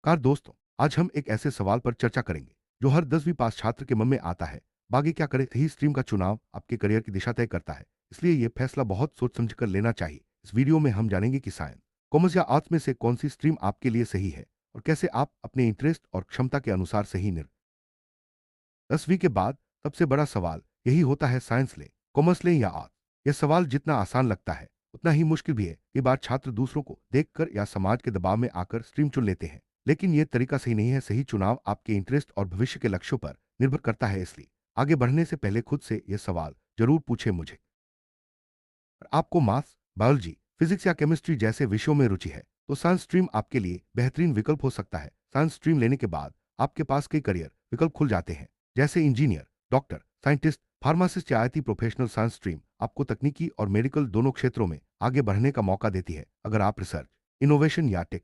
नमस्कार दोस्तों। आज हम एक ऐसे सवाल पर चर्चा करेंगे जो हर 10वीं पास छात्र के मन में आता है। बाकी क्या करे, ही स्ट्रीम का चुनाव आपके करियर की दिशा तय करता है, इसलिए यह फैसला बहुत सोच समझ कर लेना चाहिए। इस वीडियो में हम जानेंगे कि साइंस, कॉमर्स या आर्ट्स में से कौन सी स्ट्रीम आपके लिए सही है और कैसे आप अपने इंटरेस्ट और क्षमता के अनुसार सही निर्णय। 10वीं के बाद सबसे बड़ा सवाल यही होता है, साइंस लें, कॉमर्स लें या आर्ट्स। यह सवाल जितना आसान लगता है उतना ही मुश्किल भी है। कई बार छात्र दूसरों को देखकर या समाज के दबाव में आकर स्ट्रीम चुन लेते हैं, लेकिन यह तरीका सही नहीं है। सही चुनाव आपके इंटरेस्ट और भविष्य के लक्ष्यों पर निर्भर करता है। इसलिए आगे बढ़ने से पहले खुद से यह सवाल जरूर पूछे, मुझे आपको मैथ्स, बायोलॉजी, फिजिक्स या केमिस्ट्री जैसे विषयों में रुचि है तो साइंस स्ट्रीम आपके लिए बेहतरीन विकल्प हो सकता है। साइंस स्ट्रीम लेने के बाद आपके पास कई करियर विकल्प खुल जाते हैं, जैसे इंजीनियर, डॉक्टर, साइंटिस्ट, फार्मासिस्ट या आईटी प्रोफेशनल। साइंस स्ट्रीम आपको तकनीकी और मेडिकल दोनों क्षेत्रों में आगे बढ़ने का मौका देती है। अगर आप रिसर्च, इनोवेशन या टेक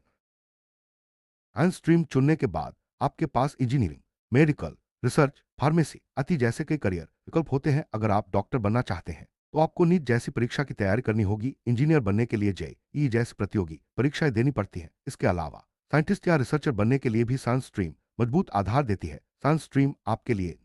साइंस स्ट्रीम चुनने के बाद आपके पास इंजीनियरिंग, मेडिकल, रिसर्च, फार्मेसी आदि जैसे कई करियर विकल्प होते हैं। अगर आप डॉक्टर बनना चाहते हैं तो आपको नीट जैसी परीक्षा की तैयारी करनी होगी। इंजीनियर बनने के लिए जेईई जैसी प्रतियोगी परीक्षाएं देनी पड़ती हैं। इसके अलावा साइंटिस्ट या रिसर्चर बनने के लिए भी साइंस स्ट्रीम मजबूत आधार देती है। साइंस स्ट्रीम आपके लिए,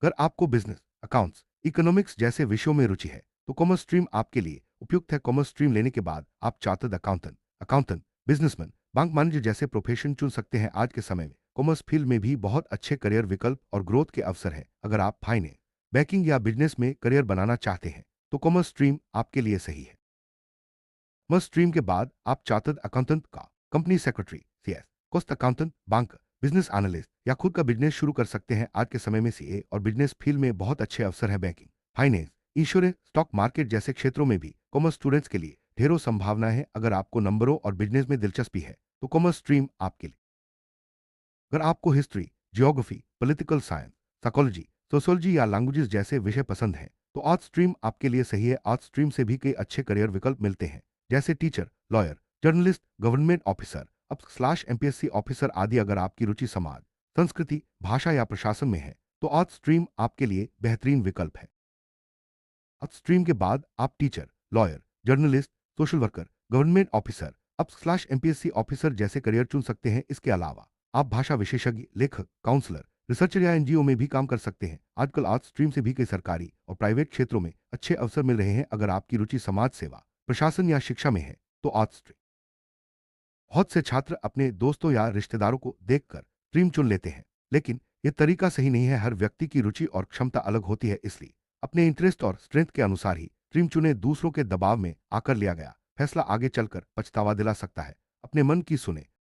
अगर आपको बिजनेस, अकाउंट्स, इकोनॉमिक्स जैसे विषयों में रुचि है तो कॉमर्स स्ट्रीम आपके लिए उपयुक्त है। कॉमर्स स्ट्रीम लेने के बाद आप chartered accountant, businessman, bank manager जैसे प्रोफेशन चुन सकते हैं। आज के समय में कॉमर्स फील्ड में भी बहुत अच्छे करियर विकल्प और ग्रोथ के अवसर हैं। अगर आप फाइनेंस, बैंकिंग या बिजनेस में करियर बनाना चाहते हैं तो कॉमर्स स्ट्रीम आपके लिए सही है। कॉमर्स स्ट्रीम के बाद आप चार्टर्ड अकाउंटेंट का, company secretary, CS, cost accountant, bank, business analyst या खुद का बिजनेस शुरू कर सकते हैं। आज के समय में सीए और बिजनेस फील्ड में बहुत अच्छे अवसर हैं। Banking, finance, insurance, stock market जैसे क्षेत्रों में भी कॉमर्स स्टूडेंट्स के लिए ढेरों संभावनाएं हैं। अगर आपको नंबरों और बिजनेस में दिलचस्पी है तो कॉमर्स स्ट्रीम आपके लिए। अगर आपको history, geography, political science, psychology, sociology या लैंग्वेजेस जैसे विषय पसंद हैं तो आर्ट्स स्ट्रीम आपके लिए सही है। आर्ट्स स्ट्रीम से भी कई अच्छे करियर विकल्प मिलते हैं, जैसे teacher, lawyer, journalist, government officer, अब स्लैश एमपीएससी ऑफिसर आदि। अगर आपकी रुचि समाज, संस्कृति, भाषा या प्रशासन में है तो आर्ट्स स्ट्रीम आपके लिए बेहतरीन विकल्प है। आर्ट्स स्ट्रीम के बाद आप teacher, lawyer, journalist, social worker, government officer, अब स्लैश एमपीएससी ऑफिसर जैसे करियर चुन सकते हैं। इसके अलावा आप भाषा विशेषज्ञ, लेखक, काउंसलर, रिसर्चर या एनजीओ में भी काम कर सकते हैं। आजकल आर्ट्स स्ट्रीम से भी कई सरकारी और प्राइवेट क्षेत्रों में अच्छे अवसर मिल रहे हैं। अगर आपकी रुचि समाज सेवा, प्रशासन या शिक्षा में है तो आर्ट्स स्ट्रीम। बहुत से छात्र अपने दोस्तों या रिश्तेदारों को देखकर स्ट्रीम चुन लेते हैं, लेकिन यह तरीका सही नहीं है। हर व्यक्ति की रुचि और क्षमता अलग होती है, इसलिए अपने इंटरेस्ट और स्ट्रेंथ के अनुसार ही स्ट्रीम चुने। दूसरों के दबाव में आकर लिया गया फैसला आगे चलकर पछतावा दिला सकता है। अपने मन की सुने।